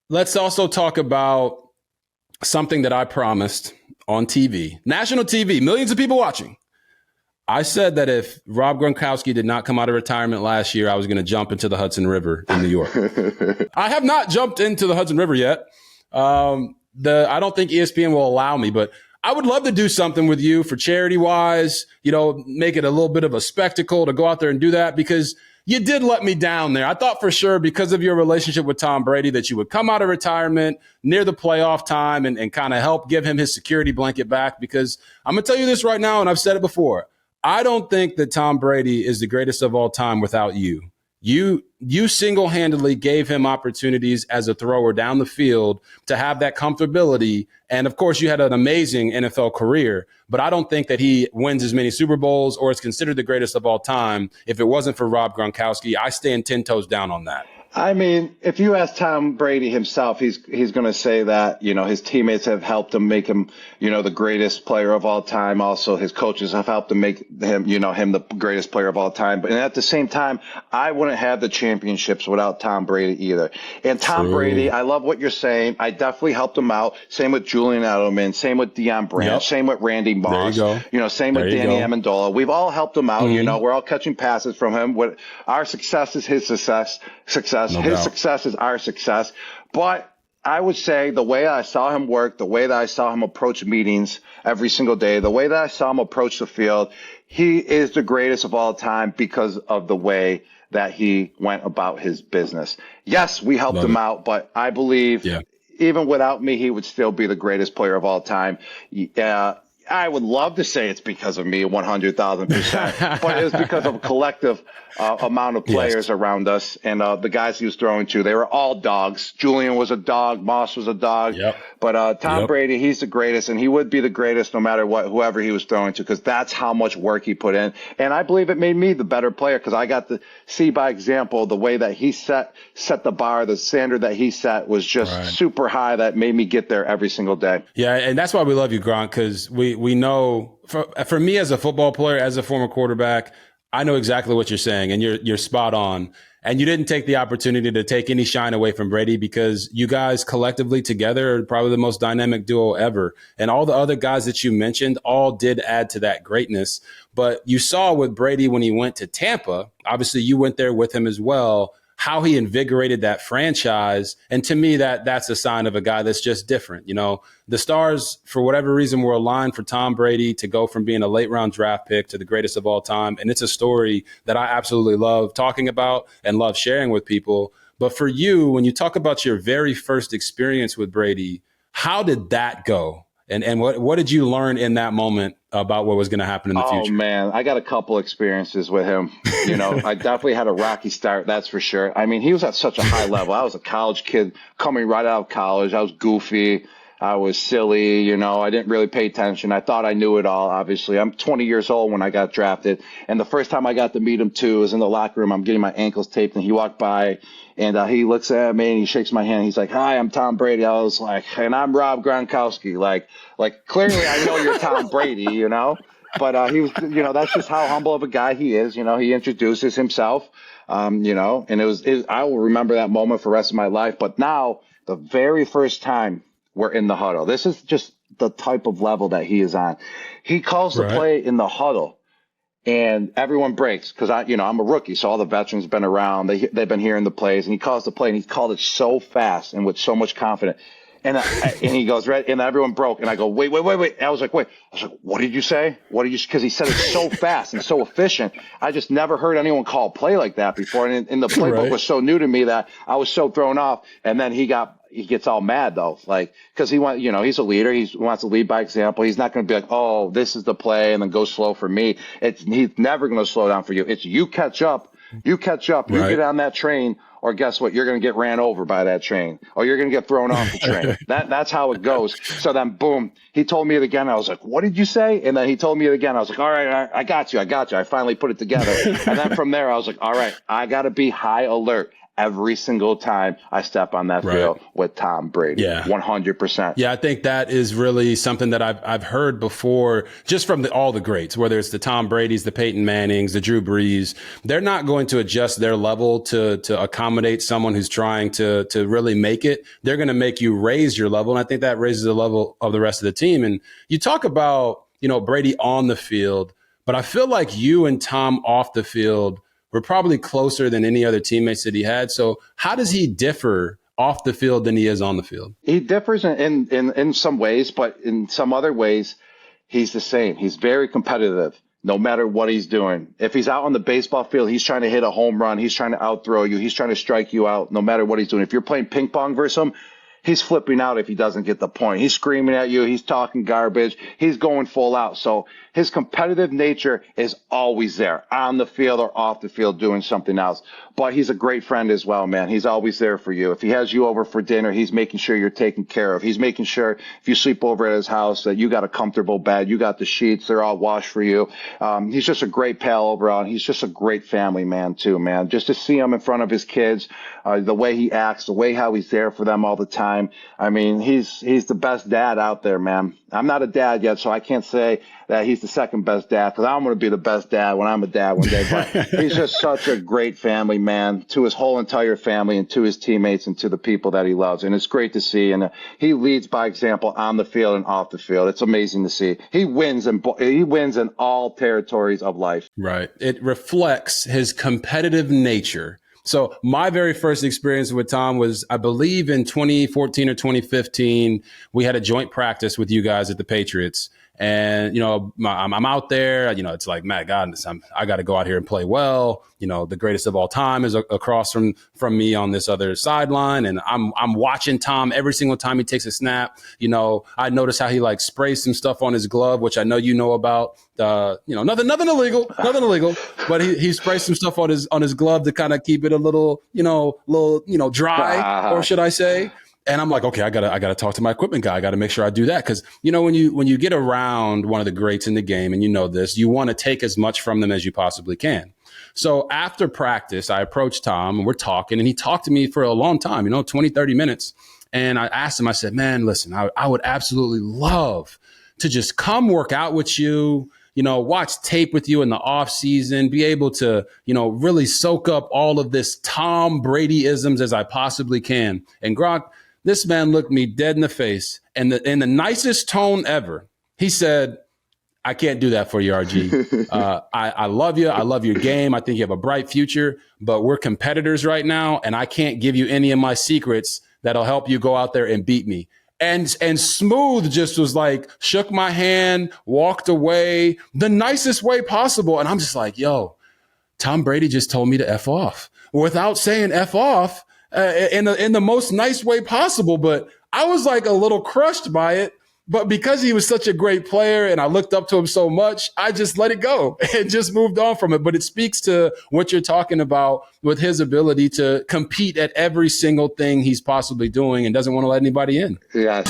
Let's also talk about something that I promised on TV, national TV, millions of people watching. I said that if Rob Gronkowski did not come out of retirement last year, I was going to jump into the Hudson River in New York. I have not jumped into the Hudson River yet. I don't think ESPN will allow me, but I would love to do something with you for charity wise, make it a little bit of a spectacle to go out there and do that, because you did let me down there. I thought for sure, because of your relationship with Tom Brady, that you would come out of retirement near the playoff time and kind of help give him his security blanket back. Because I'm going to tell you this right now, and I've said it before, I don't think that Tom Brady is the greatest of all time without you. You single-handedly gave him opportunities as a thrower down the field to have that comfortability. And of course, you had an amazing NFL career, but I don't think that he wins as many Super Bowls or is considered the greatest of all time if it wasn't for Rob Gronkowski. I stand 10 toes down on that. I mean, if you ask Tom Brady himself, he's going to say that, his teammates have helped him make him, the greatest player of all time. Also, his coaches have helped him make him, him the greatest player of all time. But at the same time, I wouldn't have the championships without Tom Brady either. And Tom Brady, I love what you're saying. I definitely helped him out. Same with Julian Edelman. Same with Deion Branch. Same with Randy Moss. Same with Danny Amendola. We've all helped him out. Mm-hmm. We're all catching passes from him. What our success is his success. No His doubt. Success is our success. But I would say the way I saw him work, the way that I saw him approach meetings every single day, the way that I saw him approach the field, he is the greatest of all time because of the way that he went about his business. Yes, we helped him out, but I believe even without me, he would still be the greatest player of all time. I would love to say it's because of me 100,000%, but it was because of a collective amount of players around us and the guys he was throwing to. They were all dogs. Julian was a dog. Moss was a dog. But Tom Brady, he's the greatest, and he would be the greatest no matter what, whoever he was throwing to, because that's how much work he put in. And I believe it made me the better player because I got to see by example the way that he set the bar, the standard that he set was just super high that made me get there every single day. Yeah, and that's why we love you, Gronk, because we know, for me as a football player, as a former quarterback, I know exactly what you're saying, and you're spot on. And you didn't take the opportunity to take any shine away from Brady because you guys collectively together are probably the most dynamic duo ever. And all the other guys that you mentioned all did add to that greatness. But you saw with Brady when he went to Tampa, obviously you went there with him as well, how he invigorated that franchise. And to me, that's a sign of a guy that's just different. The stars, for whatever reason, were aligned for Tom Brady to go from being a late round draft pick to the greatest of all time. And it's a story that I absolutely love talking about and love sharing with people. But for you, when you talk about your very first experience with Brady, how did that go? And what did you learn in that moment about what was going to happen in the future? Oh, man, I got a couple experiences with him. I definitely had a rocky start, that's for sure. I mean, he was at such a high level. I was a college kid coming right out of college. I was goofy. I was silly. I didn't really pay attention. I thought I knew it all, obviously. I'm 20 years old when I got drafted. And the first time I got to meet him, too, was in the locker room. I'm getting my ankles taped, and he walked by. And he looks at me and he shakes my hand. He's like, "Hi, I'm Tom Brady." I was like, "And I'm Rob Gronkowski." Like clearly I know you're Tom Brady, But he was, that's just how humble of a guy he is. He introduces himself, and I will remember that moment for the rest of my life. But now, the very first time we're in the huddle, this is just the type of level that he is on. He calls the play in the huddle. And everyone breaks because I'm a rookie, so all the veterans have been around. They've been hearing the plays, and he calls the play, and he called it so fast and with so much confidence. And he goes, right, and everyone broke. And I go, wait. I was like, wait. I was like, what did you say? Because he said it so fast and so efficient. I just never heard anyone call a play like that before. And the playbook was so new to me that I was so thrown off. And then he gets all mad though, because he's a leader. He wants to lead by example. He's not going to be like, "Oh, this is the play," and then go slow for me. He's never going to slow down for you. It's you catch up. You get on that train, or guess what? You're going to get ran over by that train, or you're going to get thrown off the train. That's how it goes. So then, boom, he told me it again. I was like, "What did you say?" And then he told me it again. I was like, "All right, I got you. I finally put it together. And then from there, I was like, "All right, I got to be high alert every single time I step on that field with Tom Brady. Yeah. 100%. Yeah, I think that is really something that I've heard before, just from all the greats, whether it's the Tom Bradys, the Peyton Mannings, the Drew Brees. They're not going to adjust their level to accommodate someone who's trying to really make it. They're going to make you raise your level, and I think that raises the level of the rest of the team. And you talk about, Brady on the field, but I feel like you and Tom off the field were probably closer than any other teammates that he had. So how does he differ off the field than he is on the field? He differs in some ways, but in some other ways, he's the same. He's very competitive no matter what he's doing. If he's out on the baseball field, he's trying to hit a home run. He's trying to outthrow you. He's trying to strike you out no matter what he's doing. If you're playing ping pong versus him, he's flipping out if he doesn't get the point. He's screaming at you. He's talking garbage. He's going full out. So his competitive nature is always there on the field or off the field doing something else. But he's a great friend as well, man. He's always there for you. If he has you over for dinner, he's making sure you're taken care of. He's making sure if you sleep over at his house that you got a comfortable bed, you got the sheets, they're all washed for you. He's just a great pal overall, and he's just a great family man too, man. Just to see him in front of his kids, the way he acts, the way how he's there for them all the time. I mean, he's the best dad out there, man. I'm not a dad yet, so I can't say that he's the second best dad, because I'm going to be the best dad when I'm a dad one day. But he's just such a great family man to his whole entire family and to his teammates and to the people that he loves. And it's great to see. And he leads by example on the field and off the field. It's amazing to see. He wins in all territories of life. Right. It reflects his competitive nature. So my very first experience with Tom was, I believe, in 2014 or 2015. We had a joint practice with you guys at the Patriots. And, I'm out there, it's like, my God, I got to go out here and play well. The greatest of all time is across from me on this other sideline. And I'm watching Tom every single time he takes a snap. I notice how he sprays some stuff on his glove, which I know about. Nothing illegal, but he sprays some stuff on his glove to kind of keep it a little dry, or should I say. And I'm like, okay, I gotta talk to my equipment guy. I gotta make sure I do that, because when you get around one of the greats in the game, and this, you want to take as much from them as you possibly can. So after practice, I approached Tom and we're talking, and he talked to me for a long time, 20, 30 minutes. And I asked him, I said, man, listen, I would absolutely love to just come work out with you, watch tape with you in the off season, be able to, really soak up all of this Tom Brady isms as I possibly can. And Gronk, this man looked me dead in the face, and in the nicest tone ever, he said, I can't do that for you, RG. I love you. I love your game. I think you have a bright future, but we're competitors right now, and I can't give you any of my secrets that'll help you go out there and beat me. And Smooth just was like, shook my hand, walked away the nicest way possible. And I'm just like, yo, Tom Brady just told me to F off without saying F off. In the most nice way possible. But I was a little crushed by it. But because he was such a great player and I looked up to him so much, I just let it go and just moved on from it. But it speaks to what you're talking about with his ability to compete at every single thing he's possibly doing and doesn't want to let anybody in. Yeah.